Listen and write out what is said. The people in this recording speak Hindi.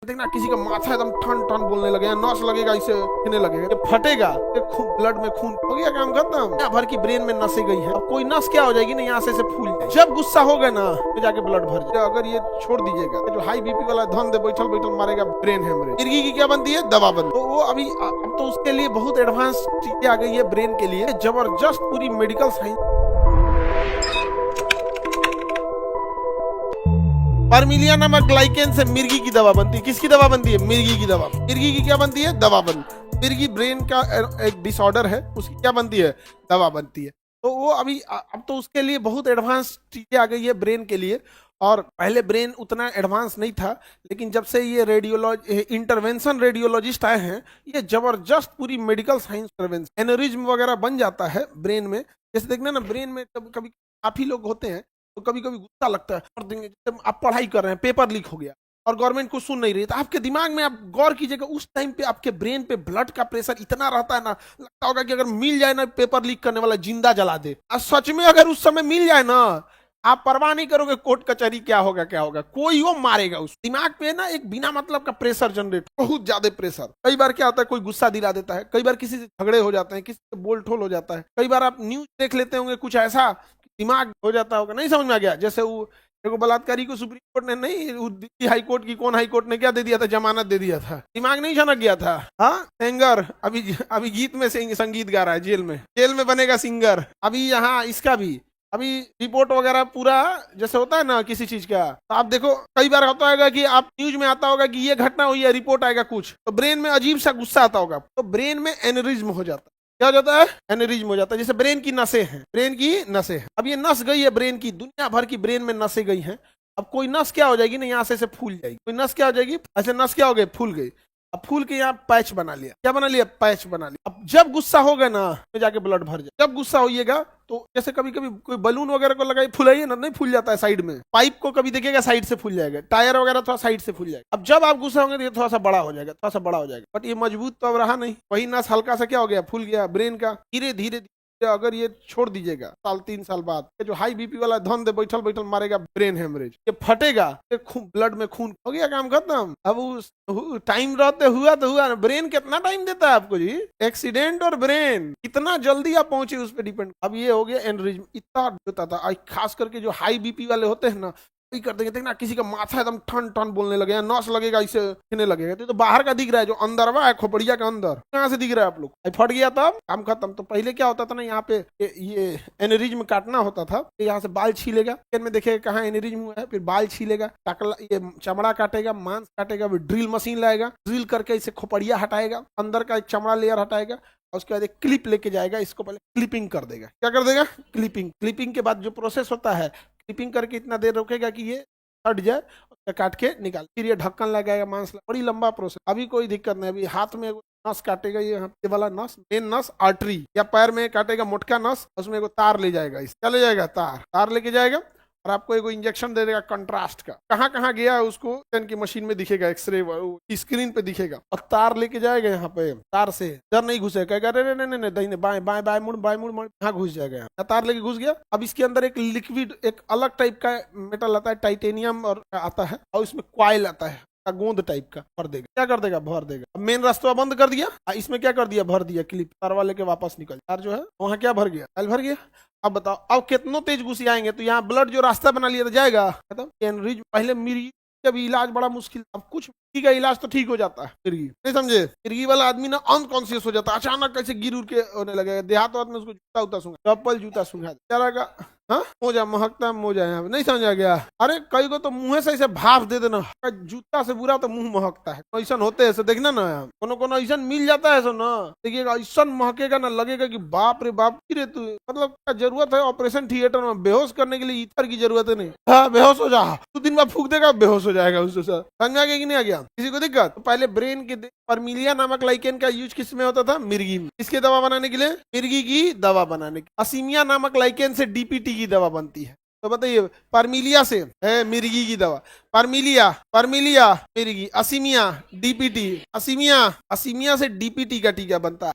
देखना किसी का माथा एकदम ठन ठन बोलने लगे, नस लगेगा, इसे कहने लगेगा, ये फटेगा, ब्लड में खून हो गया, काम खत्म। दुनिया भर की ब्रेन में नसें गई है। अब कोई नस क्या हो जाएगी ना, यहाँ से फूल जाए। जब गुस्सा हो गया ना तो जाके ब्लड भर जाए। अगर ये छोड़ दीजिएगा, जो हाई बीपी वाला धन दे बैठल बैठल मारेगा, ब्रेन हेमरेज। मिर्गी की क्या बनती है? दवा बनती है। तो वो अभी अब तो उसके लिए बहुत एडवांस चीजें आ गई है ब्रेन के लिए, जबरदस्त पूरी मेडिकल साइंस। परमिलिया नामक ग्लाइकेन से मिर्गी की दवा बनती है। किसकी दवा बनती है? मिर्गी की दवा। मिर्गी की क्या बनती है? दवा बनती। मिर्गी ब्रेन का एक डिसऑर्डर है, उसकी क्या बनती है? दवा बनती है। तो वो अभी अब तो उसके लिए बहुत एडवांस चीजें आ गई है ब्रेन के लिए। और पहले ब्रेन उतना एडवांस नहीं था, लेकिन जब से ये इंटरवेंशन रेडियोलॉजिस्ट आए हैं, ये जबरदस्त पूरी मेडिकल साइंस इंटरवेंशन, एनोरिज्म वगैरह बन जाता है ब्रेन में। जैसे देखना ना, ब्रेन में कभी काफी लोग होते हैं तो कभी कभी गुस्सा लगता है, और देंगे जब आप पढ़ाई कर रहे हैं, पेपर लीक हो गया और गवर्नमेंट कुछ सुन नहीं रही, तो आपके दिमाग में आप गौर कीजिएगा, उस टाइम पे आपके ब्रेन पे ब्लड का प्रेशर इतना रहता है ना, लगता होगा कि अगर मिल जाए ना पेपर लीक करने वाला, जिंदा जला दे। और सच में अगर उस समय मिल जाए ना, आप परवाह नहीं करोगे कोर्ट कचहरी क्या होगा क्या होगा, कोई वो मारेगा। उस दिमाग पे ना एक बिना मतलब का प्रेशर जनरेट, बहुत ज्यादा प्रेशर। कई बार क्या होता है, कोई गुस्सा दिला देता है, कई बार किसी से झगड़े हो जाते हैं, किसी से बोल ठोल हो जाता है, कई बार आप न्यूज देख लेते होंगे, कुछ ऐसा दिमाग हो जाता होगा, नहीं समझ में आ गया। जैसे वो देखो, बलात्कारी को सुप्रीम कोर्ट ने नहीं, दिल्ली हाई कोर्ट की कौन हाई कोर्ट ने क्या दे दिया था? जमानत दे दिया था। दिमाग नहीं छनक गया था। हाँ, सिंगर अभी गीत में संगीत गा रहा है, जेल में बनेगा सिंगर। अभी यहाँ इसका भी अभी रिपोर्ट वगैरह पूरा जैसे होता है ना किसी चीज का, तो आप देखो कई बार होता होगा कि आप न्यूज में आता होगा कि ये घटना हुई है, रिपोर्ट आएगा कुछ, तो ब्रेन में अजीब सा गुस्सा आता होगा, तो ब्रेन में एनेरिज्म हो जाता है। क्या हो जाता है? एनेरिज्म हो जाता है। जैसे ब्रेन की नसें हैं, ब्रेन की नसें हैं, अब ये नस गई है ब्रेन की, दुनिया भर की ब्रेन में नसें गई हैं। अब कोई नस क्या हो जाएगी ना, यहाँ से फूल जाएगी। कोई नस क्या हो जाएगी? ऐसे नस क्या हो गई? फूल गई। अब फूल के यहाँ पैच बना लिया। क्या बना लिया? पैच बना लिया। अब जब गुस्सा हो गया ना तो जाके ब्लड भर जाए। जब गुस्सा होइएगा तो जैसे कभी कभी कोई बलून वगैरह को लगाई, फुलाइए ना, नहीं फूल जाता है साइड में। पाइप को कभी देखिएगा साइड से फूल जाएगा, टायर वगैरह थोड़ा साइड से फूल जाएगा। अब जब आप गुस्सा होंगे तो ये थोड़ा सा बड़ा हो जाएगा, थोड़ा सा बड़ा हो जाएगा, बट ये मजबूत तो अब रहा नहीं। वही नस हल्का सा क्या हो गया? फूल गया ब्रेन का। धीरे धीरे अगर ये छोड़ दीजिएगा, 3 साल बाद जो हाई बीपी वाला धन दे बैठल बैठल मारेगा, ब्रेन हेमरेज, ये फटेगा, ब्लड में खून हो गया, काम खत्म। अब उस टाइम रहते हुआ तो हुआ ना। ब्रेन कितना टाइम देता है आपको जी? एक्सीडेंट और ब्रेन कितना जल्दी आप पहुंचे उस पर डिपेंड। अब ये हो गया एनरिज्म, इतना होता था। खास करके जो हाई बीपी वाले होते हैं ना, कर देंगे। देखना किसी का माथा एकदम ठन ठन बोलने लगे, नस लगेगा, इसे कहने लगेगा। तो बाहर का दिख रहा है, जो अंदर है खोपड़िया के अंदर कहाँ से दिख रहा है आप लोग? फट गया तब काम खत्म। तो पहले क्या होता था ना, यहाँ पे ये एनेरिज्म काटना होता था, यहाँ से बाल छीलेगा, में देखेगा कहाँ एनेरिज्म हुआ है, फिर बाल छीलेगा, ये चमड़ा काटेगा, मांस काटेगा, फिर ड्रिल मशीन लाएगा, ड्रिल करके इसे खोपड़िया हटाएगा, अंदर का एक चमड़ा लेयर हटाएगा, और उसके बाद एक क्लिप लेके जाएगा, इसको पहले क्लिपिंग कर देगा। क्या कर देगा? क्लिपिंग के बाद जो प्रोसेस होता है, क्लिपिंग करके इतना देर रोकेगा कि ये हट जाए, काट के निकाल, फिर ये ढक्कन लगाएगा, मांस बड़ी लंबा प्रोसेस। अभी कोई दिक्कत नहीं। अभी हाथ में नस काटेगा, ये वाला नस, मेन नस आर्टरी, या पैर में काटेगा मोटका नस, उसमें एगो तार ले जाएगा, इस क्या ले जाएगा? तार लेके जाएगा, और आपको एगो इंजेक्शन दे देगा कंट्रास्ट का। कहाँ कहाँ गया है उसको की मशीन में दिखेगा, एक्सरे स्क्रीन पे दिखेगा, और तार लेके जाएगा यहाँ पे। तार से डर नहीं घुसेगा, कहेगा अरे नहीं दाहिने बाएं बाएं बाएं मुड़ यहाँ घुस जाएगा। यहाँ तार लेके घुस गया। अब इसके अंदर एक लिक्विड, एक अलग टाइप का मेटल आता है, टाइटेनियम और आता है, और इसमें क्वाइल आता है, गोंद टाइप का, भर देगा। क्या कर देगा? भर देगा। अब मेन रास्ता बंद कर दिया, इसमें क्या कर दिया? भर दिया क्लिप, तार वाले के वापस निकल। तार जो है वहां क्या भर गया? भर गया। अब बताओ, अब कितनों तेज घुसी आएंगे, तो यहाँ ब्लड जो रास्ता बना लिया तो जाएगा खत्म। पहले मिर्गी का भी इलाज बड़ा मुश्किल, अब कुछ मिर्गी का इलाज तो ठीक हो जाता है। मिर्गी नहीं समझे, मिर्गी वाला आदमी ना अनकॉन्शियस हो जाता है, अचानक कैसे गिर उड़ के होने लगेगा। देहात में उसको जूता उता सूंघा, चप्पल जूता सूंघा चलेगा। हाँ, मोजा महकता, मोजा यहाँ नहीं समझ आ गया। अरे कई को तो मुंह से ऐसे भाप दे देना, जूता से बुरा तो मुंह महकता है, ऐसा होते है। देखना ना, कोनो ऐसा मिल जाता है, ना देखिएगा, ऐसा महकेगा ना, लगेगा कि बाप रे बाप रे, तू मतलब जरूरत है ऑपरेशन थिएटर में बेहोश करने के लिए, ईथर की जरूरत है नहीं। हाँ, बेहोश हो जा, 2 दिन बाद फूक देगा, बेहोश हो जाएगा उससे। समझ आ गया कि नहीं आ गया? किसी को दिक्कत? तो पहले ब्रेन के परमिलिया नामक लाइकेन का यूज किस में होता था? मिर्गी में। किसके दवा बनाने के लिए? मिर्गी की दवा बनाने की। असीमिया नामक लाइकेन से डीपीटी की दवा बनती है। तो बताइए, परमिलिया से है मिर्गी की दवा, परमिलिया मिर्गी, असीमिया डीपीटी, असीमिया से डीपीटी का टीका बनता है।